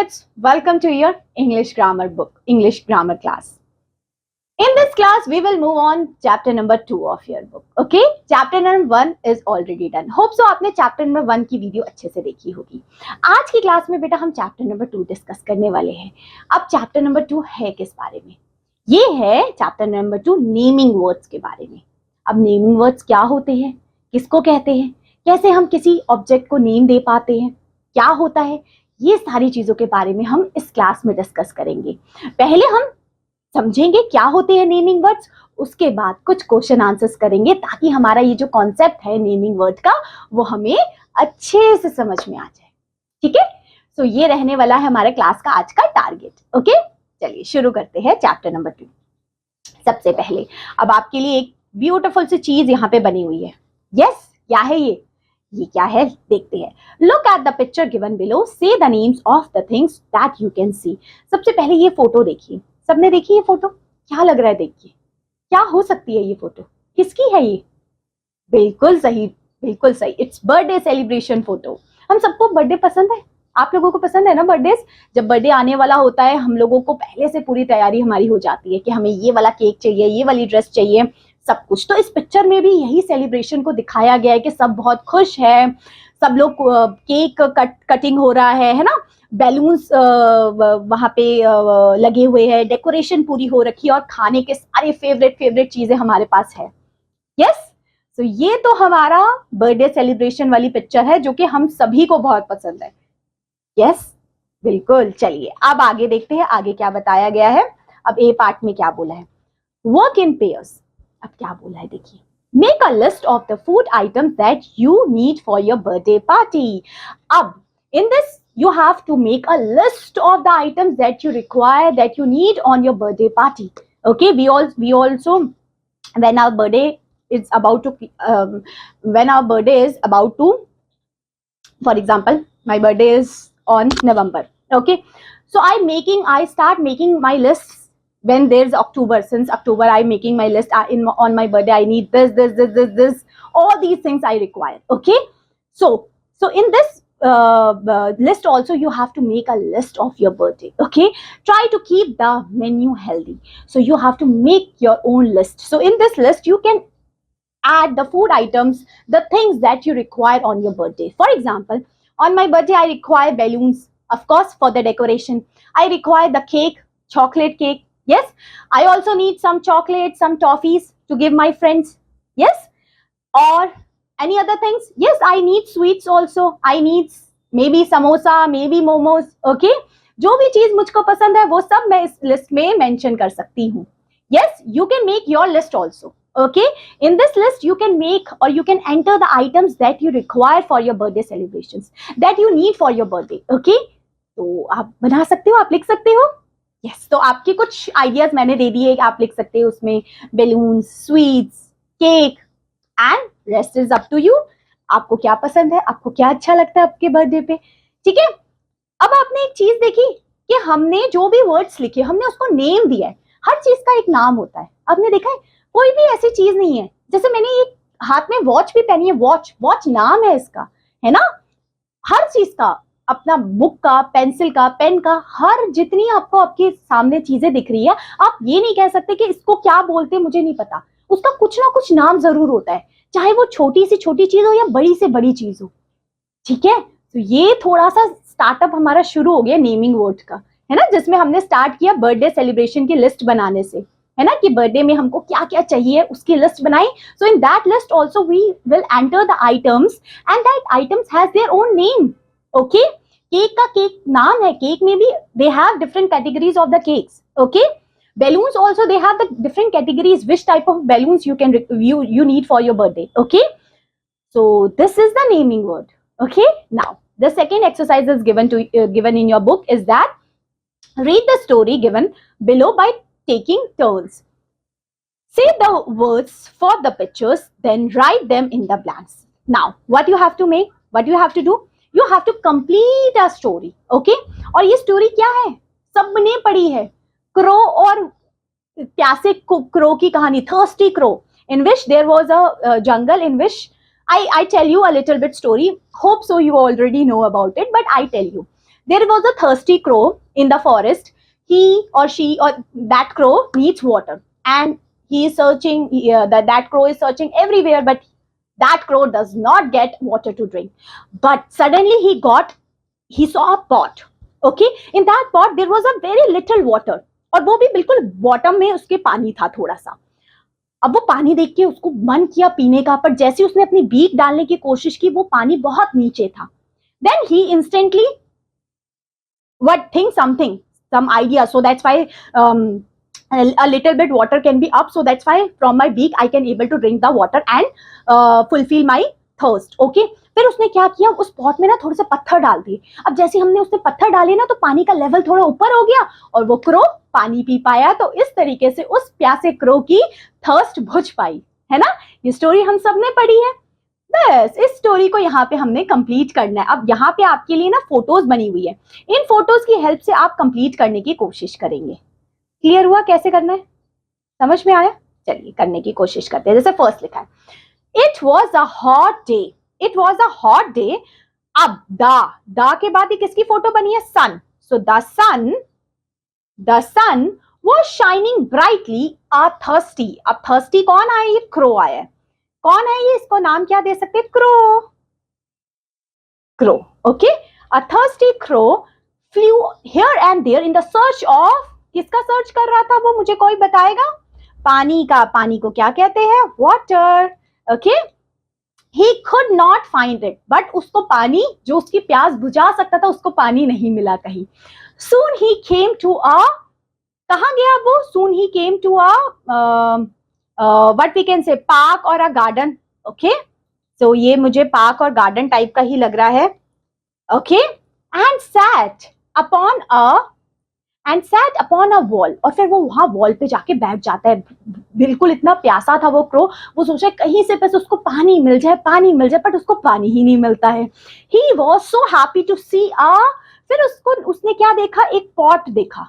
kids, welcome to your English grammar book, English grammar class. In this class, we will move on chapter number 2 of your book. Okay? Chapter number 1 is already done. Hope so आपने chapter number 1 की video अच्छे से देखी होगी. आज की class में बेटा हम chapter number 2 डिस्कस करने वाले हैं. अब chapter number 2 है किस बारे में? ये है chapter number 2 नेमिंग वर्ड्स के बारे में. अब नेमिंग वर्ड्स क्या होते हैं, किसको कहते हैं, कैसे हम किसी ऑब्जेक्ट को नेम दे पाते हैं, क्या होता है, ये सारी चीजों के बारे में हम इस क्लास में डिस्कस करेंगे. पहले हम समझेंगे क्या होते हैं नेमिंग वर्ड्स, उसके बाद कुछ क्वेश्चन आंसर्स करेंगे ताकि हमारा ये जो कॉन्सेप्ट है नेमिंग वर्ड का वो हमें अच्छे से समझ में आ जाए. ठीक है, सो ये रहने वाला है हमारे क्लास का आज का टारगेट. ओके, चलिए शुरू करते हैं चैप्टर नंबर 2. सबसे पहले अब आपके लिए एक ब्यूटीफुल सी चीज यहाँ पे बनी हुई है. यस, क्या है ये क्या है देखते हैं. Look at the picture given below, say the names of the things that you can see. सबसे पहले ये फोटो देखिए. सबने देखी ये फोटो? क्या लग रहा है देखिए, क्या हो सकती है ये फोटो, किसकी है ये? बिल्कुल सही, बिल्कुल सही, इट्स बर्थडे सेलिब्रेशन फोटो. हम सबको बर्थडे पसंद है, आप लोगों को पसंद है ना बर्थडेज? जब बर्थडे आने वाला होता है हम लोगों को पहले से पूरी तैयारी हमारी हो जाती है कि हमें ये वाला केक चाहिए, ये वाली ड्रेस चाहिए, सब कुछ. तो इस पिक्चर में भी यही सेलिब्रेशन को दिखाया गया है कि सब बहुत खुश है, सब लोग केक कटिंग हो रहा है ना, बैलून्स वहां पे लगे हुए हैं, डेकोरेशन पूरी हो रखी है और खाने के सारे फेवरेट चीजें हमारे पास है. यस, तो ये तो हमारा बर्थडे सेलिब्रेशन वाली पिक्चर है जो कि हम सभी को बहुत पसंद है. यस, बिल्कुल. चलिए अब आगे देखते हैं आगे क्या बताया गया है. अब ए पार्ट में क्या बोला है, वर्क इन पेयर्स. अब क्या बोला है देखिए, make a list of the food items that you need for your birthday party. अब इन दिस you have to make a list of the items that you require, that you need on your birthday party. Okay, we also when our birthday is about to for example my birthday is on November. Okay, so I start making my lists when there's October. Since October I'm making my list. On my birthday I need this, all these things I require. Okay, so in this list also you have to make a list of your birthday. Okay, try to keep the menu healthy, so you have to make your own list. So in this list you can add the food items, the things that you require on your birthday. For example, on my birthday I require balloons, of course, for the decoration. I require the cake, chocolate cake. Yes, I also need some chocolates, some toffees to give my friends. Yes, or any other things? Yes, I need sweets also. I need maybe samosa, maybe momos. Okay, जो भी चीज मुझको पसंद है वो सब मैं इस लिस्ट में मेंशन कर सकती हूँ. Yes, you can make your list also. Okay, in this list you can make or you can enter the items that you require for your birthday celebrations, that you need for your birthday. Okay, तो आप बना सकते हो, आप लिख सकते हो. Yes, तो आपके कुछ आइडियाज मैंने दे दिए, आप लिख सकते हो उसमें balloons, sweets, cake and rest is up to you. आपको क्या पसंद है, आपको क्या अच्छा लगता है आपके बर्थडे पे. ठीक है, अब आपने एक चीज देखी कि हमने जो भी वर्ड्स लिखे हमने उसको नेम दिया है. हर चीज का एक नाम होता है. आपने देखा है कोई भी ऐसी चीज नहीं है, जैसे मैंने एक हाथ में वॉच भी पहनी है, वॉच नाम है इसका, है ना. हर चीज का अपना, बुक का, पेंसिल का, पेन का, हर जितनी आपको आपके सामने चीजें दिख रही है, आप ये नहीं कह सकते कि इसको क्या बोलते मुझे नहीं पता. उसका कुछ ना कुछ नाम जरूर होता है, चाहे वो छोटी से छोटी चीज हो या बड़ी से बड़ी चीज हो. ठीक है, तो ये थोड़ा सा स्टार्टअप हमारा शुरू हो गया नेमिंग वर्ड का, है ना, जिसमें हमने स्टार्ट किया बर्थडे सेलिब्रेशन की लिस्ट बनाने से, है ना, कि बर्थडे में हमको क्या क्या चाहिए उसकी लिस्ट बनाई. So in that list also we will enter the items and that items has their own name. Okay, cake का केक नाम है, केक में भी they have different categories of the cakes. Okay, balloons also they have the different categories, which type of balloons you need for your birthday. Okay, so this is the naming word. Okay, now the second exercise is given in your book is that read the story given below by taking turns. Say the words for the pictures, then write them in the blanks. Now what you have to do, you have to complete a story. Okay, और ये story क्या है, सबने पढ़ी है, crow और प्यासे crow की कहानी, thirsty crow, in which there was a jungle in which I tell you a little bit story. Hope so you already know about it, but I tell you. There was a thirsty crow in the forest. He or she or that crow needs water, and he is searching. That crow is searching everywhere, but that crow does not get water to drink. But suddenly he saw a pot. Okay, in that pot there was a very little water, और वो भी बिल्कुल bottom में उसके पानी था थोड़ा सा. अब वो पानी देख के उसको मन किया पीने का, पर जैसे उसने अपनी बीक डालने की कोशिश की वो पानी बहुत नीचे था. Then he instantly what think something, some idea. So that's why a little bit water can be up. So that's why from my beak I can able to drink the water and fulfill my thirst. Okay. फिर उसने क्या किया, उस pot में ना थोड़े से पत्थर डाल दिए. अब जैसे हमने उसने पत्थर डाले ना तो पानी का लेवल थोड़ा ऊपर हो गया और वो क्रो पानी पी पाया. तो इस तरीके से उस प्यासे क्रो की थर्स्ट बुझ पाई, है ना. ये स्टोरी हम सब ने पढ़ी है. बस इस स्टोरी को यहाँ पे हमने कंप्लीट करना है. अब यहाँ पे आपके लिए ना फोटोज बनी हुई है. इन फोटोज की हेल्प से आप कंप्लीट करने की कोशिश करेंगे. क्लियर हुआ कैसे करना है, समझ में आया? चलिए करने की कोशिश करते हैं. जैसे फर्स्ट लिखा है, it was a hot day. It was a hot day. अब द के बाद किसकी फोटो बनी है? Sun. So the sun was shining brightly a thirsty. अब थर्स्टी कौन आया? ये क्रो आया है. कौन है ये? इसको नाम क्या दे सकते? Crow. Crow. Okay. A thirsty crow flew here and there in the search of. किसका सर्च कर रहा था वो? मुझे कोई बताएगा? पानी का. पानी को क्या कहते हैं? Water. Okay. He could not find it. But उसको पानी जो उसकी प्यास बुझा सकता था उसको पानी नहीं मिला कहीं. Soon he came to a. कहाँ गया वो? Soon he came to a what we can say park or a garden. Okay. So ये मुझे पार्क और गार्डन टाइप का ही लग रहा है. Okay. And sat upon a wall. और फिर वो वहां वॉल पे जाके बैठ जाता है. बिल्कुल इतना प्यासा था वो क्रो. वो सोचा कहीं से बस उसको पानी मिल जाए, बट उसको पानी ही नहीं मिलता है. He was so happy to see a. फिर उसने क्या देखा? एक पॉट देखा.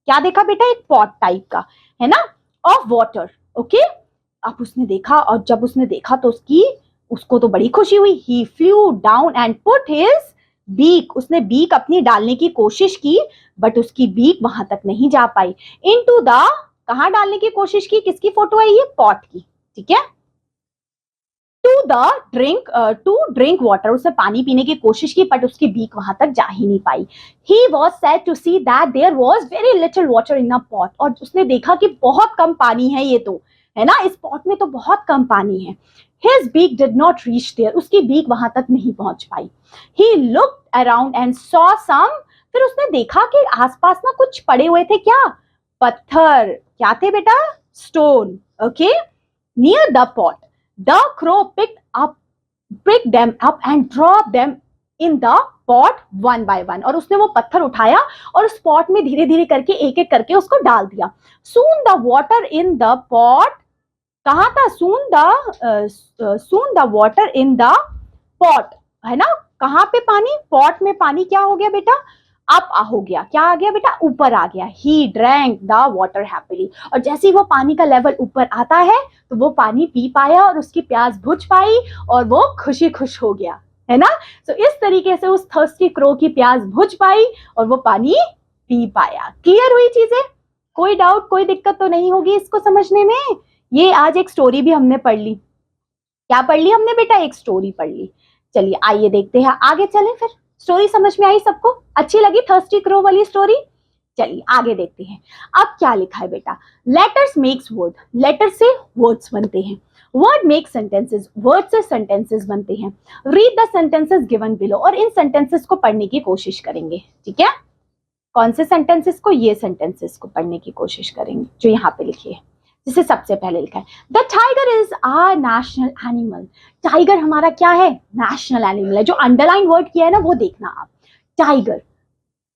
क्या देखा बेटा? एक पॉट टाइप का, है ना, ऑफ वाटर. ओके. अब उसने देखा, और जब उसने देखा तो उसको तो बड़ी खुशी हुई. He flew down and put his beak. उसने बीक अपनी डालने की कोशिश की, बट उसकी बीक वहां तक नहीं जा पाई. Into the. कहां डालने की कोशिश की? किसकी फोटो है ये? पॉट की. ठीक है. To drink water. उसने पानी पीने की कोशिश की, बट उसकी बीक वहां तक जा ही नहीं पाई. He was sad to see that there was very little water in a pot. और उसने देखा कि बहुत कम पानी है ये तो, है ना, इस पॉट में तो बहुत कम पानी है. His beak did not reach there. उसकी बीक वहां तक नहीं पहुंच पाई. He looked around and saw some. फिर उसने देखा कि आसपास ना कुछ पड़े हुए थे. क्या? पत्थर. क्या थे बेटा? Stone. Okay. Near the pot. The crow picked them up and dropped them in the pot one by one. और उसने वो पत्थर उठाया और उस पॉट में धीरे धीरे करके एक एक करके उसको डाल दिया. Soon the water in the pot. कहाँ था? soon the water in the pot. है ना. कहाँ पे पानी? पॉट में पानी क्या हो गया बेटा? अप हो गया. क्या आ गया बेटा? ऊपर आ गया. He drank the water happily. और जैसे ही वो पानी का लेवल ऊपर आता है तो वो पानी पी पाया और उसकी प्यास बुझ पाई और वो खुश हो गया, है ना. तो इस तरीके से उस थर्स्टी क्रो की प्यास बुझ पाई और वो पानी पी पाया. क्लियर हुई चीजें? कोई डाउट, कोई दिक्कत तो नहीं होगी इसको समझने में. ये आज एक स्टोरी भी हमने पढ़ ली. क्या पढ़ ली हमने बेटा? एक स्टोरी पढ़ ली. चलिए आइए देखते हैं, आगे चलें. फिर स्टोरी समझ में आई सबको? अच्छी लगी थर्स्टी क्रो वाली स्टोरी? चलिए आगे देखते हैं. अब क्या लिखा है बेटा? Letters makes word. लेटर से वर्ड्स बनते हैं. Word make sentences. वर्ड से सेंटेंसेस बनते हैं. Read the sentences given below. और इन सेंटेंसेस को पढ़ने की कोशिश करेंगे. ठीक है. कौन से सेंटेंसेस को? ये सेंटेंसेस को पढ़ने की कोशिश करेंगे जो यहाँ पे लिखे हैं. जिसे सबसे पहले लिखा है, the tiger is our national animal. Tiger हमारा क्या है? नेशनल एनिमल है. जो अंडरलाइन वर्ड किया है ना वो देखना आप.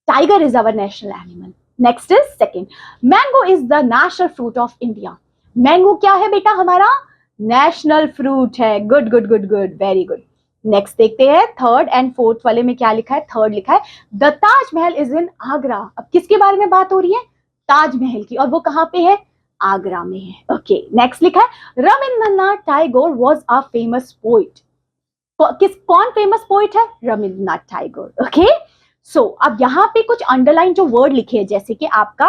Tiger is our national animal. Next is second, mango is the national fruit of India. Mango क्या है बेटा? हमारा नेशनल फ्रूट है. Good, very good. नेक्स्ट देखते हैं थर्ड एंड फोर्थ वाले में क्या लिखा है. थर्ड लिखा है, the Taj Mahal is in Agra. अब किसके बारे में बात हो रही है? ताजमहल की. और वो कहाँ पे है? आगरा में है. ओके. नेक्स्ट लिखा है, Rabindranath Tagore was a famous poet. कौन फेमस पोइट है? रविंद्रनाथ टैगोर. ओके. अब यहाँ पे कुछ अंडरलाइन जो वर्ड लिखे हैं, जैसे कि आपका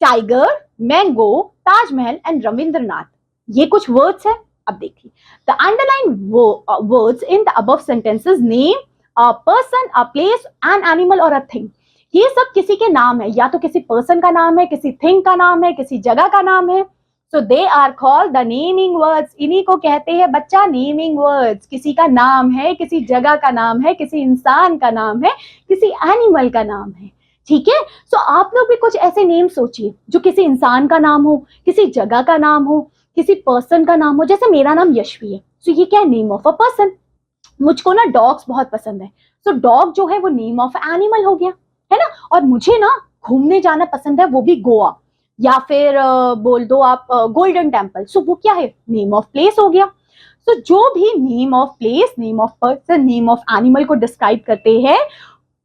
tiger, mango, Taj Mahal and Rabindranath, ये कुछ वर्ड्स है। अब देखिए, the underline words in the above sentences name a person, a place, an animal और अ थिंग। ये सब किसी के नाम है, या तो किसी पर्सन का नाम है, किसी थिंग का नाम है, किसी जगह का नाम है। So they are called the naming words. इन्हीं को कहते हैं बच्चा नेमिंग वर्ड्स। किसी का नाम है, किसी जगह का नाम है, किसी इंसान का नाम है, किसी एनिमल का नाम है। ठीक है, सो आप लोग भी कुछ ऐसे नेम सोचिए जो किसी इंसान का नाम हो, किसी जगह का नाम हो, किसी पर्सन का नाम हो। जैसे मेरा नाम यशवी है, सो ये क्या है, नेम ऑफ अ पर्सन। मुझको ना डॉग्स बहुत पसंद है, सो डॉग जो है वो नेम ऑफ एनिमल हो गया, है ना। और मुझे ना घूमने जाना पसंद है, वो भी गोवा, या फिर बोल दो आप गोल्डन टेम्पल, सो वो क्या है, नेम ऑफ प्लेस हो गया। सो जो भी name of place, name of person, name of animal को डिस्क्राइब करते हैं,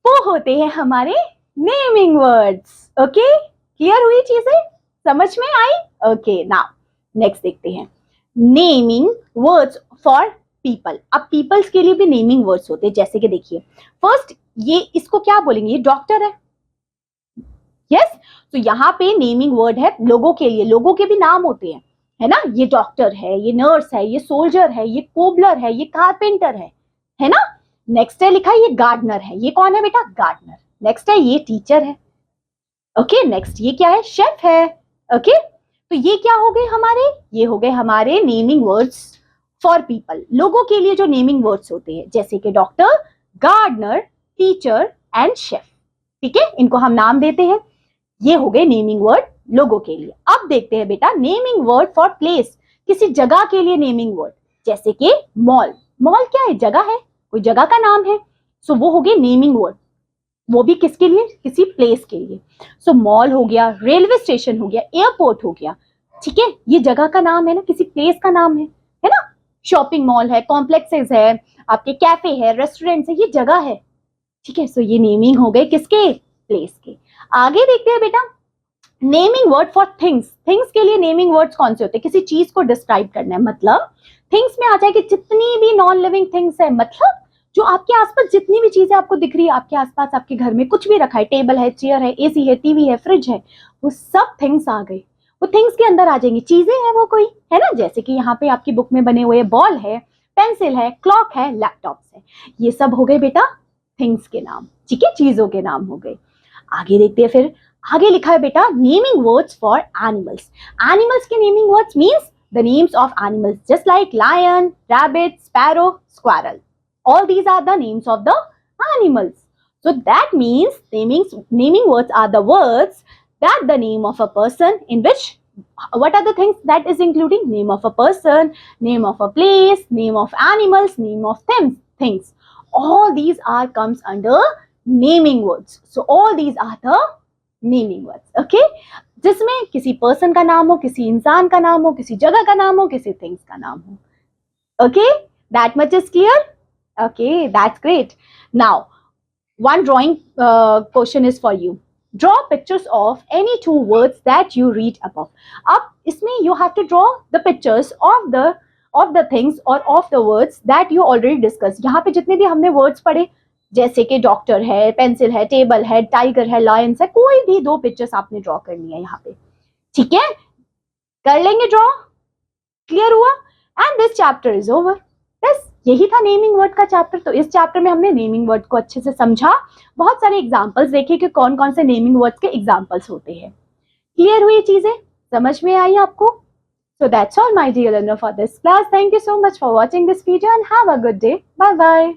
वो होते हैं हमारे नेमिंग वर्ड्स। ओके, क्लियर हुई चीजें, समझ में आई? ओके, नाउ नेक्स्ट देखते हैं, नेमिंग वर्ड्स फॉर पीपल। अब पीपल्स के लिए भी नेमिंग वर्ड्स होते हैं, जैसे कि देखिए, फर्स्ट ये इसको क्या बोलेंगे, ये डॉक्टर है, यस। तो यहाँ पे नेमिंग वर्ड है लोगों के लिए, लोगों के भी नाम होते हैं, है ना। ये डॉक्टर है, ये नर्स है, ये सोल्जर है, ये कोबलर है, ये कारपेंटर है ना। नेक्स्ट है लिखा है ये गार्डनर है, ये कौन है बेटा, गार्डनर। नेक्स्ट है ये टीचर है, ओके। नेक्स्ट ये क्या है, शेफ है, ओके। तो ये क्या हो गए हमारे, ये हो गए हमारे नेमिंग वर्ड्स फॉर पीपल, लोगों के लिए जो नेमिंग वर्ड्स होते हैं, जैसे कि doctor, gardener, teacher and chef. ठीक है, इनको हम नाम देते हैं। ये हो गए नेमिंग वर्ड लोगों के लिए। अब देखते हैं बेटा नेमिंग वर्ड फॉर प्लेस, किसी जगह के लिए नेमिंग वर्ड, जैसे कि मॉल। मॉल क्या है, जगह है, कोई जगह का नाम है, सो वो हो गए नेमिंग वर्ड। वो भी किसके लिए, किसी प्लेस के लिए। सो मॉल हो गया, रेलवे स्टेशन हो गया, एयरपोर्ट हो गया। ठीक है, ये जगह का नाम है ना, किसी प्लेस का नाम है ना। शॉपिंग मॉल है, कॉम्प्लेक्सेस है, आपके कैफे है, रेस्टोरेंट है, ये जगह है। ठीक है, सो ये नेमिंग हो गए किसके, प्लेस के। आगे देखते हैं बेटा, naming word for things. Things के लिए नेमिंग वर्ड्स कौन से होते हैं, किसी चीज को डिस्क्राइब करना है, मतलब थिंग्स में आ जाएगी जितनी भी नॉन लिविंग थिंग्स है, मतलब जो आपके आसपास जितनी भी चीजें आपको दिख रही है, आपके आसपास आपके घर में कुछ भी रखा है, टेबल है, चेयर है, एसी है, टीवी है, फ्रिज है, वो सब थिंग्स आ गए। वो थिंग्स के अंदर आ जाएंगी, चीजें हैं वो कोई, है ना। जैसे कि यहाँ पे आपकी बुक में बने हुए बॉल है, पेंसिल है, क्लॉक है, लैपटॉप है, ये सब हो गए बेटा थिंग्स के नाम। ठीक है, चीजों के नाम हो गए। आगे देखते हैं, फिर आगे लिखा है बेटा naming words for animals. Animals के naming words means the names of animals, just like lion, rabbit, sparrow, squirrel. All these are the names of the animals. So that means naming words are the words that the name of a person, in which what are the things that is including, name of a person, name of a place, name of animals, name of things. All these are comes under naming words. So all these are the naming words. Okay, जिसमें किसी person का नाम हो, किसी इंसान का नाम हो, किसी जगह का नाम हो, किसी थिंग्स का नाम हो। Okay, that much is clear. Okay, that's great. Now, one drawing question is for you. Draw pictures of any two words that you read above. अब इसमें you have to draw the pictures of the things or of the words that you already discussed. यहाँ पे जितने भी हमने words पढ़े, जैसे कि डॉक्टर है, पेंसिल है, टेबल है, टाइगर है, लायंस है, कोई भी दो पिक्चर्स आपने ड्रॉ करनी है यहाँ पे। ठीक है, कर लेंगे ड्रॉ, क्लियर हुआ? And this chapter is over. बस यही था नेमिंग वर्ड का चैप्टर। तो इस चैप्टर में हमने नेमिंग वर्ड को अच्छे से समझा, बहुत सारे एग्जांपल्स देखे कि कौन कौन से नेमिंग वर्ड्स के एग्जांपल्स होते हैं। क्लियर हुई चीजें, समझ में आई आपको? So that's all my dear learner for this class. Thank you so much for watching this video and have a good day. Bye bye.